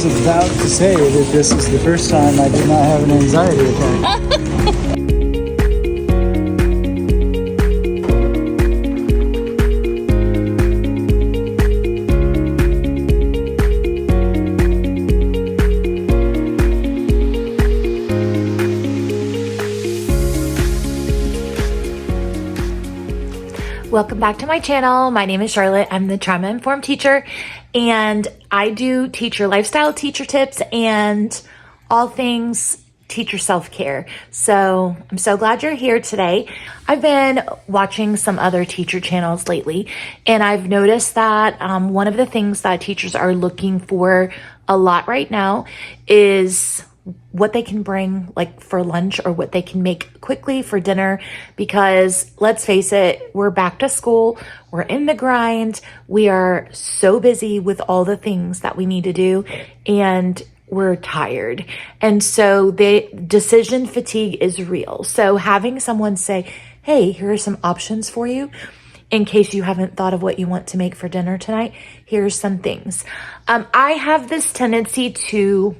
was about to say that this is the first time I did not have an anxiety attack. Welcome back to my channel. My name is Charlotte. I'm the trauma informed teacher, and I do teacher lifestyle, teacher tips, and all things teacher self-care. So I'm so glad you're here today. I've been watching some other teacher channels lately, and I've noticed that one of the things that teachers are looking for a lot right now is what they can bring like for lunch or what they can make quickly for dinner, because let's face it, we're back to school, we're in the grind, we are so busy with all the things that we need to do, and we're tired. And so the decision fatigue is real. So having someone say, hey, here are some options for you in case you haven't thought of what you want to make for dinner tonight, here's some things. I have this tendency to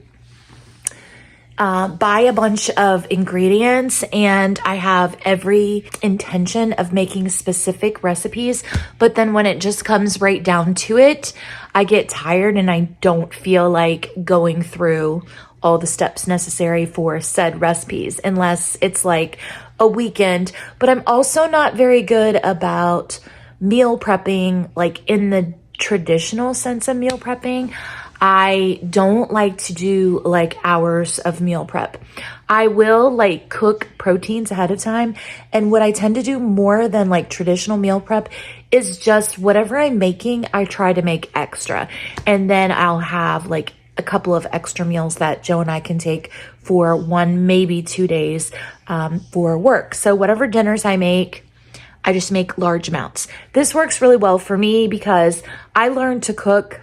buy a bunch of ingredients, and I have every intention of making specific recipes, but then when it just comes right down to it, I get tired and I don't feel like going through all the steps necessary for said recipes unless it's like a weekend. But I'm also not very good about meal prepping, like in the traditional sense of meal prepping. I don't like to do like hours of meal prep. I will like cook proteins ahead of time. And what I tend to do more than like traditional meal prep is just whatever I'm making, I try to make extra. And then I'll have like a couple of extra meals that Joe and I can take for 1, maybe 2 days for work. So whatever dinners I make, I just make large amounts. This works really well for me because I learned to cook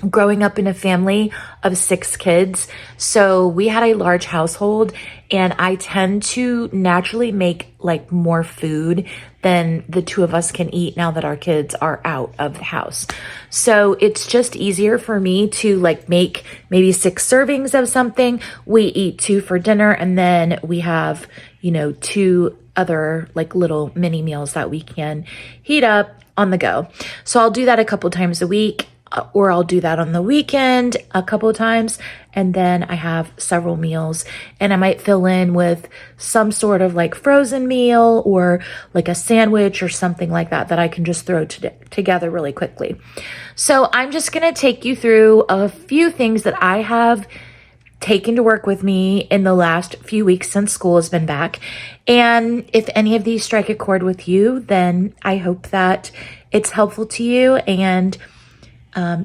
growing up in a family of 6 kids. So we had a large household, and I tend to naturally make like more food than the 2 of us can eat now that our kids are out of the house. So it's just easier for me to like make maybe 6 servings of something. We eat 2 for dinner, and then we have, 2 other like little mini meals that we can heat up on the go. So I'll do that a couple times a week, or I'll do that on the weekend a couple of times, and then I have several meals, and I might fill in with some sort of like frozen meal or like a sandwich or something like that that I can just throw together really quickly. So I'm just going to take you through a few things that I have taken to work with me in the last few weeks since school has been back. And if any of these strike a chord with you, then I hope that it's helpful to you and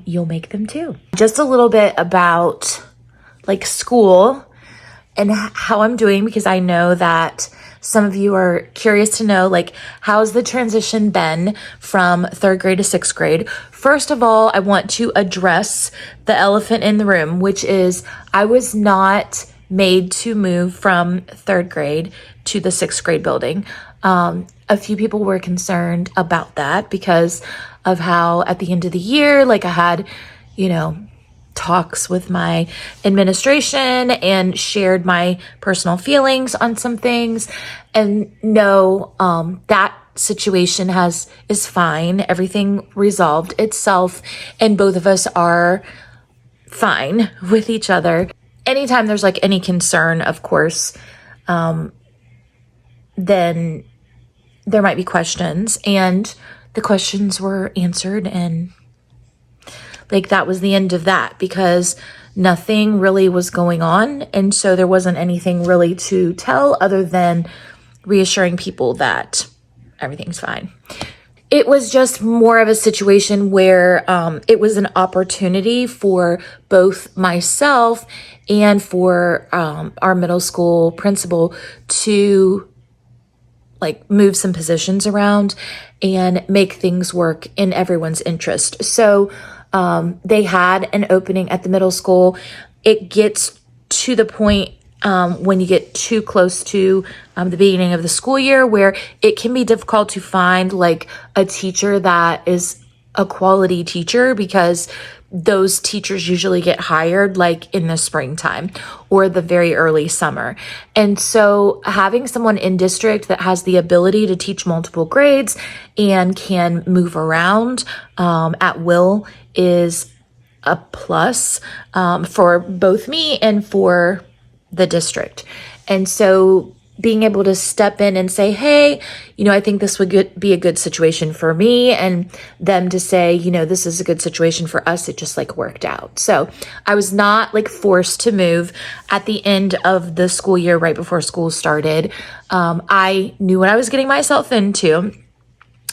you'll make them too. Just a little bit about like school and how I'm doing, because I know that some of you are curious to know, like, how's the transition been from 3rd grade to 6th grade? First of all, I want to address the elephant in the room, which is I was not made to move from 3rd grade to the 6th grade building. A few people were concerned about that because of how at the end of the year, like I had, talks with my administration and shared my personal feelings on some things. And no, that situation is fine. Everything resolved itself, and both of us are fine with each other. Anytime there's like any concern, of course, then there might be questions, and the questions were answered, and like that was the end of that, because nothing really was going on. And so there wasn't anything really to tell other than reassuring people that everything's fine. It was just more of a situation where it was an opportunity for both myself and for our middle school principal to like move some positions around and make things work in everyone's interest. So they had an opening at the middle school. It gets to the point when you get too close to the beginning of the school year where it can be difficult to find like a teacher that is a quality teacher, because those teachers usually get hired like in the springtime or the very early summer. And so having someone in district that has the ability to teach multiple grades and can move around at will is a plus for both me and for the district. And so being able to step in and say, hey, I think this would be a good situation for me, and them to say, this is a good situation for us. It just like worked out. So I was not like forced to move at the end of the school year, right before school started. I knew what I was getting myself into.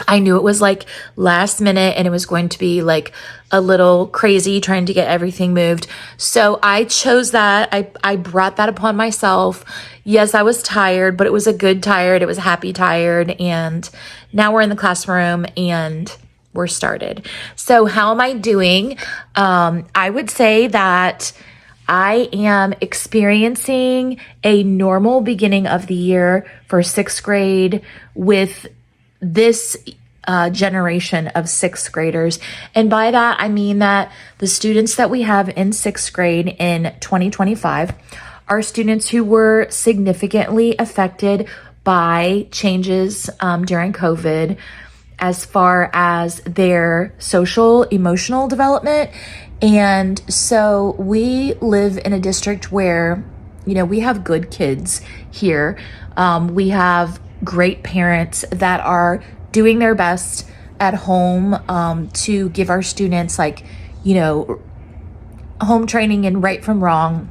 I knew it was like last minute and it was going to be like a little crazy trying to get everything moved. So I chose that. I brought that upon myself. Yes, I was tired, but it was a good tired. It was a happy tired. And now we're in the classroom and we're started. So how am I doing? I would say that I am experiencing a normal beginning of the year for sixth grade with this generation of sixth graders. And by that, I mean that the students that we have in sixth grade in 2025 are students who were significantly affected by changes during COVID as far as their social, emotional development. And so we live in a district where, we have good kids here. We have great parents that are doing their best at home to give our students home training and right from wrong.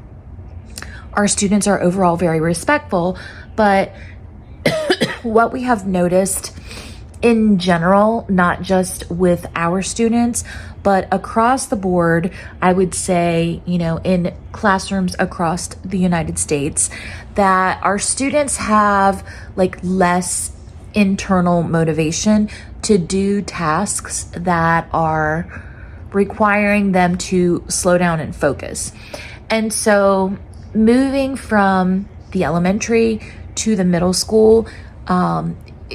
Our students are overall very respectful, but what we have noticed in general, not just with our students, but across the board, I would say, in classrooms across the United States, that our students have like less internal motivation to do tasks that are requiring them to slow down and focus. And so moving from the elementary to the middle school,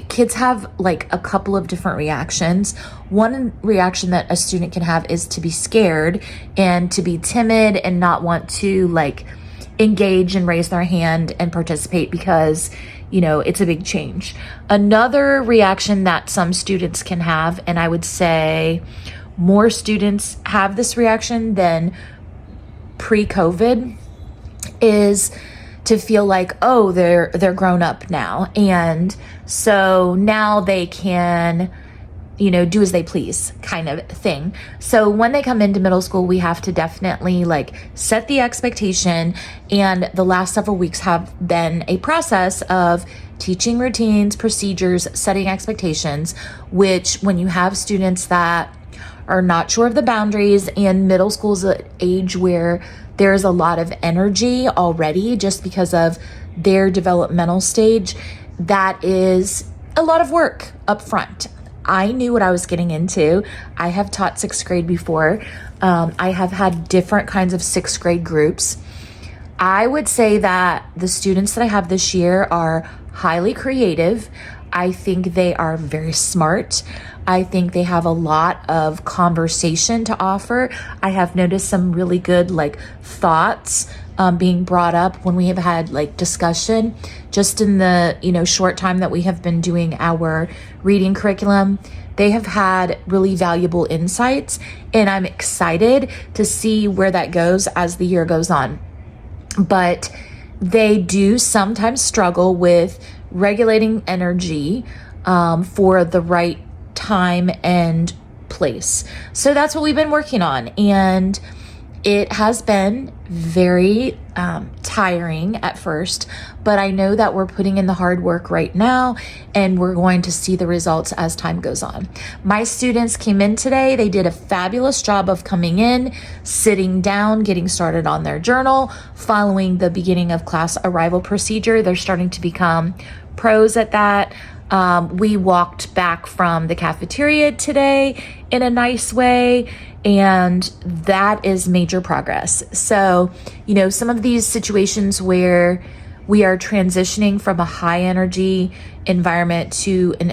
kids have like a couple of different reactions. One reaction that a student can have is to be scared and to be timid and not want to like engage and raise their hand and participate because, it's a big change. Another reaction that some students can have, and I would say more students have this reaction than pre-COVID, is to feel like, oh, they're grown up now. And so now they can, do as they please kind of thing. So when they come into middle school, we have to definitely like set the expectation. And the last several weeks have been a process of teaching routines, procedures, setting expectations, which when you have students that are not sure of the boundaries, and middle school is an age where there's a lot of energy already just because of their developmental stage, that is a lot of work up front. I knew what I was getting into. I have taught sixth grade before. I have had different kinds of sixth grade groups. I would say that the students that I have this year are highly creative. I think they are very smart. I think they have a lot of conversation to offer. I have noticed some really good thoughts being brought up when we have had discussion just in the short time that we have been doing our reading curriculum. They have had really valuable insights, and I'm excited to see where that goes as the year goes on. But they do sometimes struggle with regulating energy for the right time and place. So that's what we've been working on, and it has been very tiring at first, but I know that we're putting in the hard work right now, and we're going to see the results as time goes on. My students came in today. They did a fabulous job of coming in, sitting down, getting started on their journal, following the beginning of class arrival procedure. They're starting to become pros at that. We walked back from the cafeteria today in a nice way, and that is major progress. So, some of these situations where we are transitioning from a high energy environment to an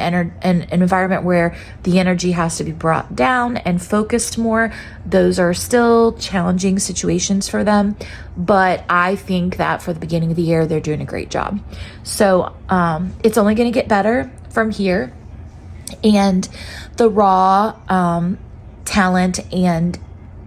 environment where the energy has to be brought down and focused more. Those are still challenging situations for them, but I think that for the beginning of the year, they're doing a great job. So it's only going to get better from here. And the raw talent and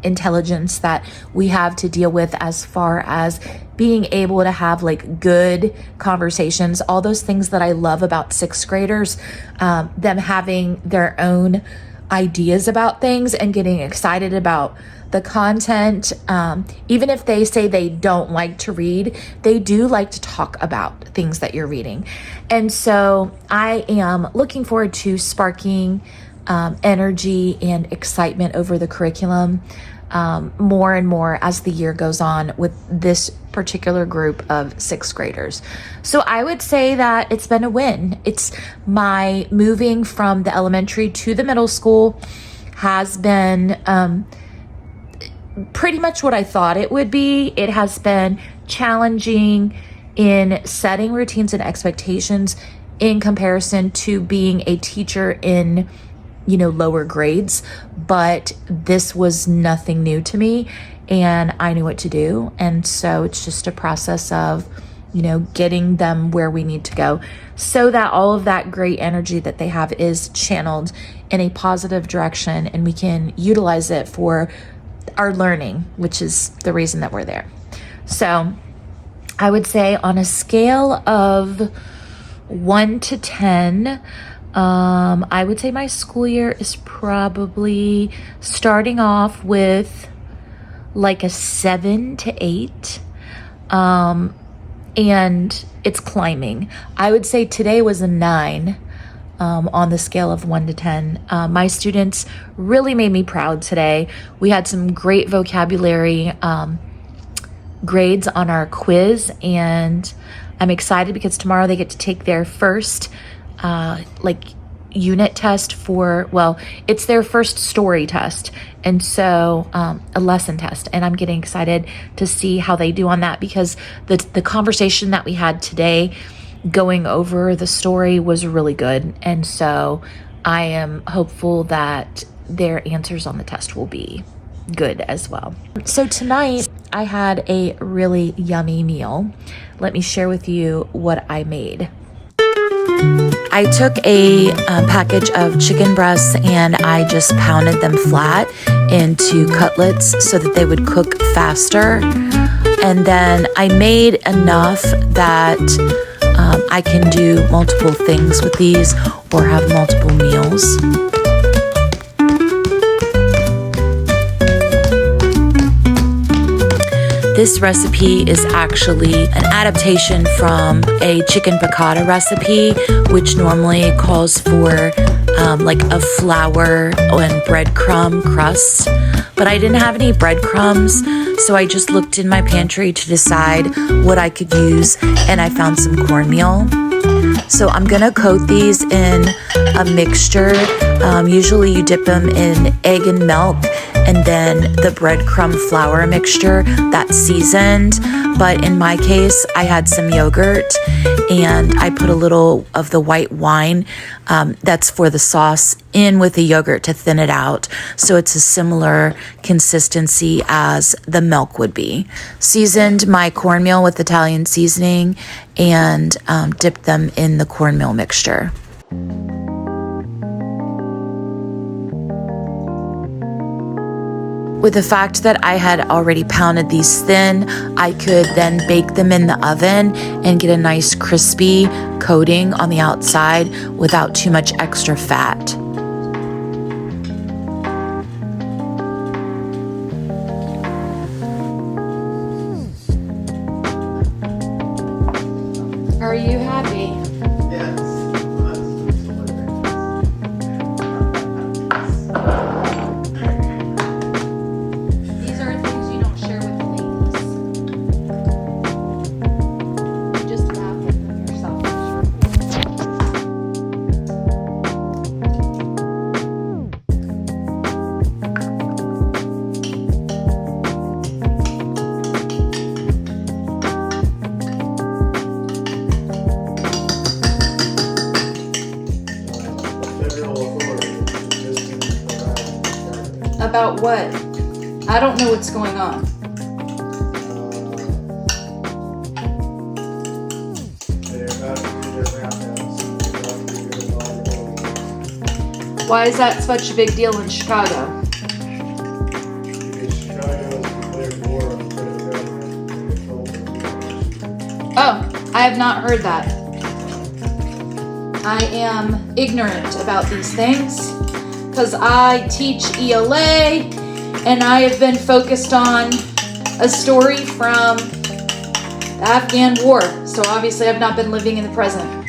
intelligence that we have to deal with as far as being able to have like good conversations, all those things that I love about sixth graders, them having their own ideas about things and getting excited about the content. Even if they say they don't like to read, they do like to talk about things that you're reading. And so I am looking forward to sparking energy and excitement over the curriculum more and more as the year goes on with this particular group of sixth graders. So I would say that it's been a win. It's my moving from the elementary to the middle school has been pretty much what I thought it would be. It has been challenging in setting routines and expectations in comparison to being a teacher in lower grades, but this was nothing new to me and I knew what to do. And so it's just a process of, getting them where we need to go so that all of that great energy that they have is channeled in a positive direction and we can utilize it for our learning, which is the reason that we're there. So I would say on a scale of 1 to 10, I would say my school year is probably starting off with like a 7 to 8. And it's climbing. I would say today was a 9 on the scale of 1 to 10. My students really made me proud today. We had some great vocabulary grades on our quiz, and I'm excited because tomorrow they get to take their first unit test it's their first story test, and so a lesson test, and I'm getting excited to see how they do on that because the conversation that we had today going over the story was really good, and so I am hopeful that their answers on the test will be good as well. So tonight I had a really yummy meal. Let me share with you what I made. I took a package of chicken breasts and I just pounded them flat into cutlets so that they would cook faster. And then I made enough that I can do multiple things with these or have multiple meals. This recipe is actually an adaptation from a chicken piccata recipe, which normally calls for like a flour and breadcrumb crust. But I didn't have any breadcrumbs, so I just looked in my pantry to decide what I could use, and I found some cornmeal. So I'm gonna coat these in a mixture. Usually you dip them in egg and milk and then the breadcrumb flour mixture that's seasoned. But in my case, I had some yogurt and I put a little of the white wine that's for the sauce in with the yogurt to thin it out. So it's a similar consistency as the milk would be. Seasoned my cornmeal with Italian seasoning and dipped them in the cornmeal mixture. With the fact that I had already pounded these thin, I could then bake them in the oven and get a nice crispy coating on the outside without too much extra fat. Are you happy? About what? I don't know what's going on. They're about to do their roundhouse. Why is that such a big deal in Chicago? Because Chicago has declared war on the federal government. Oh, I have not heard that. I am ignorant about these things because I teach ELA and I have been focused on a story from the Afghan war. So obviously I've not been living in the present.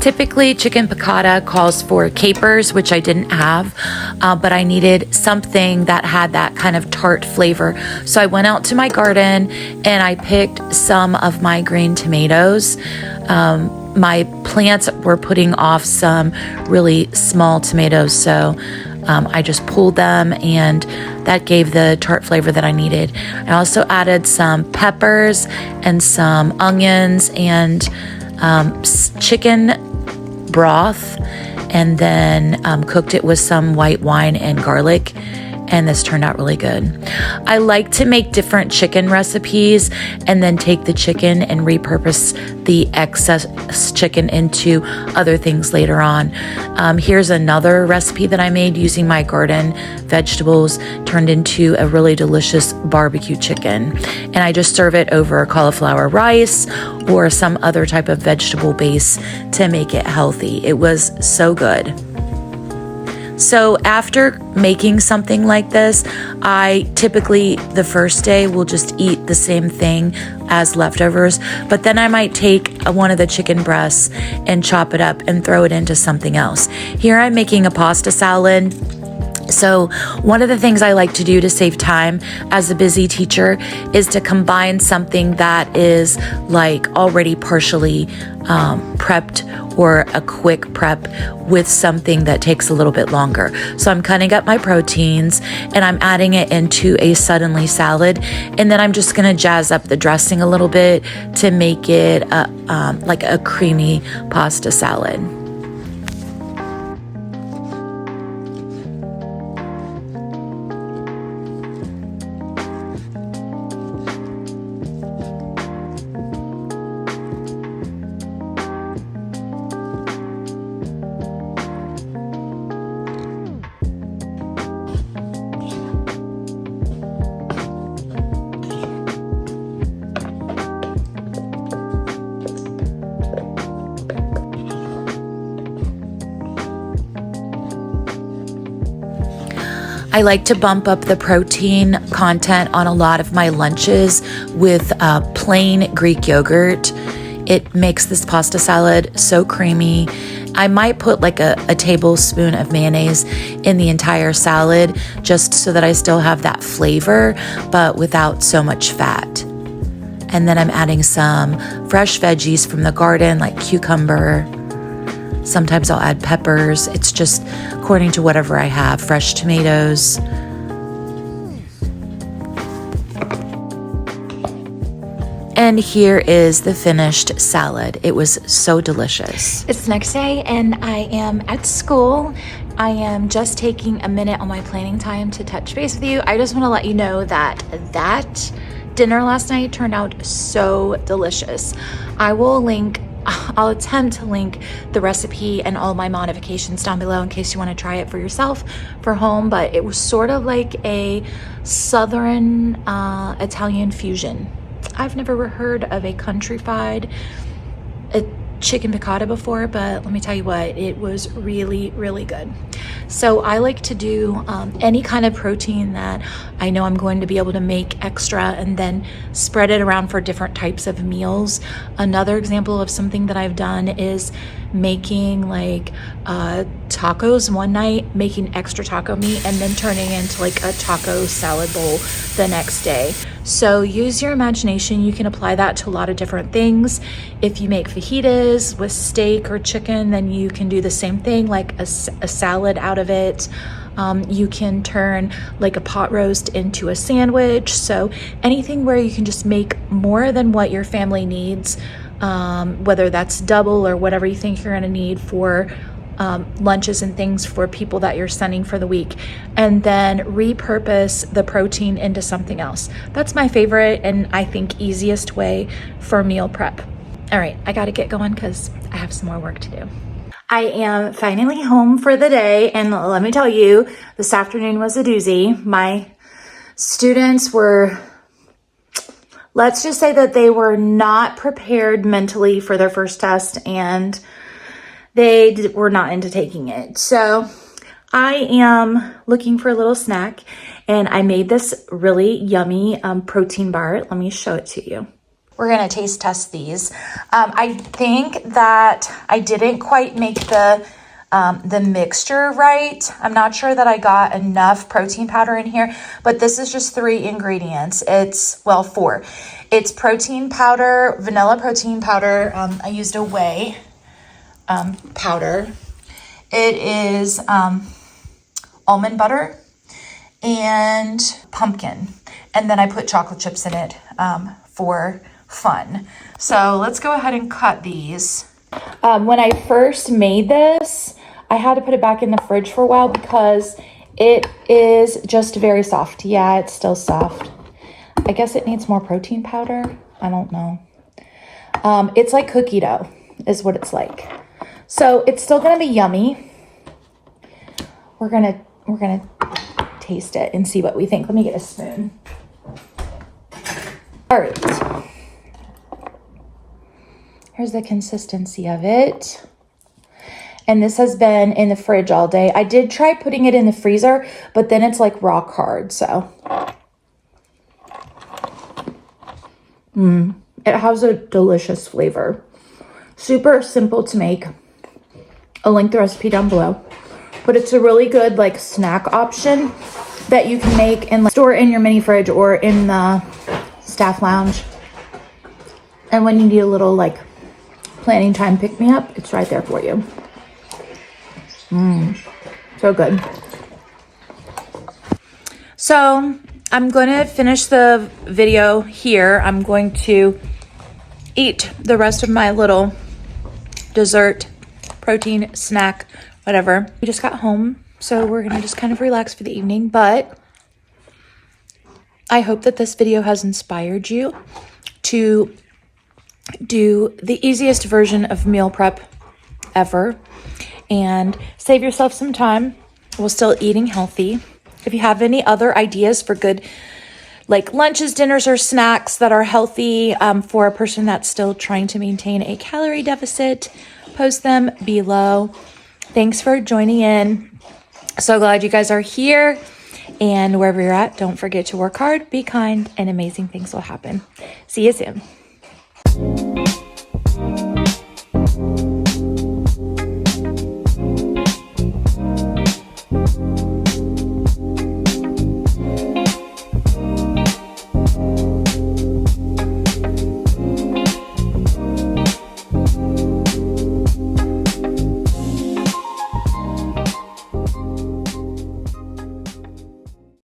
Typically, chicken piccata calls for capers, which I didn't have, but I needed something that had that kind of tart flavor. So I went out to my garden and I picked some of my green tomatoes. My plants were putting off some really small tomatoes, so I just pulled them and that gave the tart flavor that I needed. I also added some peppers and some onions and chicken broth, and then cooked it with some white wine and garlic, and this turned out really good. I like to make different chicken recipes and then take the chicken and repurpose the excess chicken into other things later on. Here's another recipe that I made using my garden vegetables, turned into a really delicious barbecue chicken. And I just serve it over cauliflower rice or some other type of vegetable base to make it healthy. It was so good. So after making something like this, I typically the first day will just eat the same thing as leftovers, but then I might take one of the chicken breasts and chop it up and throw it into something else. Here I'm making a pasta salad. So one of the things I like to do to save time as a busy teacher is to combine something that is like already partially prepped or a quick prep with something that takes a little bit longer. So I'm cutting up my proteins and I'm adding it into a suddenly salad, and then I'm just gonna jazz up the dressing a little bit to make it like a creamy pasta salad. I like to bump up the protein content on a lot of my lunches with plain Greek yogurt. It makes this pasta salad so creamy. I might put like a tablespoon of mayonnaise in the entire salad just so that I still have that flavor, but without so much fat. And then I'm adding some fresh veggies from the garden like cucumber. Sometimes I'll add peppers. It's just according to whatever I have. Fresh tomatoes. And here is the finished salad. It was so delicious. It's the next day and I am at school. I am just taking a minute on my planning time to touch base with you. I just want to let you know that dinner last night turned out so delicious. I'll attempt to link the recipe and all my modifications down below in case you want to try it for yourself for home, but it was sort of like a Southern Italian fusion. I've never heard of a country-fried chicken piccata before, but let me tell you what, it was really, really good. So I like to do any kind of protein that I know I'm going to be able to make extra and then spread it around for different types of meals. Another example of something that I've done is making like tacos one night, making extra taco meat and then turning into like a taco salad bowl the next day. So use your imagination. You can apply that to a lot of different things. If you make fajitas with steak or chicken, then you can do the same thing, like a salad out of it. You can turn like a pot roast into a sandwich. So anything where you can just make more than what your family needs, whether that's double or whatever you think you're gonna need for lunches and things for people that you're sending for the week, and then repurpose the protein into something else. That's my favorite and I think easiest way for meal prep. All right, I gotta get going because I have some more work to do. I am finally home for the day, and let me tell you, this afternoon was a doozy. My students were, let's just say that they were not prepared mentally for their first test, and they were not into taking it. So I am looking for a little snack, and I made this really yummy protein bar. Let me show it to you. We're gonna taste test these. I think that I didn't quite make the mixture right. I'm not sure that I got enough protein powder in here, but this is just 3 ingredients. It's, well, 4. It's protein powder, vanilla protein powder. I used a whey powder. It is almond butter and pumpkin. And then I put chocolate chips in it for fun. So let's go ahead and cut these. When I first made this, I had to put it back in the fridge for a while because it is just very soft. Yeah, it's still soft. I guess it needs more protein powder. I don't know. It's like cookie dough is what it's like. So it's still gonna be yummy. We're gonna taste it and see what we think. Let me get a spoon. All right. Here's the consistency of it. And this has been in the fridge all day. I did try putting it in the freezer, but then it's like rock hard, so. It has a delicious flavor. Super simple to make. I'll link the recipe down below. But it's a really good like snack option that you can make and like, store in your mini fridge or in the staff lounge. And when you need a little like planning time pick me up, it's right there for you. So good. So I'm going to finish the video here. I'm going to eat the rest of my little dessert, protein, snack, whatever. We just got home, so we're going to just kind of relax for the evening, but I hope that this video has inspired you to do the easiest version of meal prep ever and save yourself some time while still eating healthy. If you have any other ideas for good like lunches, dinners, or snacks that are healthy for a person that's still trying to maintain a calorie deficit, post them below. Thanks for joining in. So glad you guys are here. And wherever you're at, don't forget to work hard, be kind, and amazing things will happen. See you soon.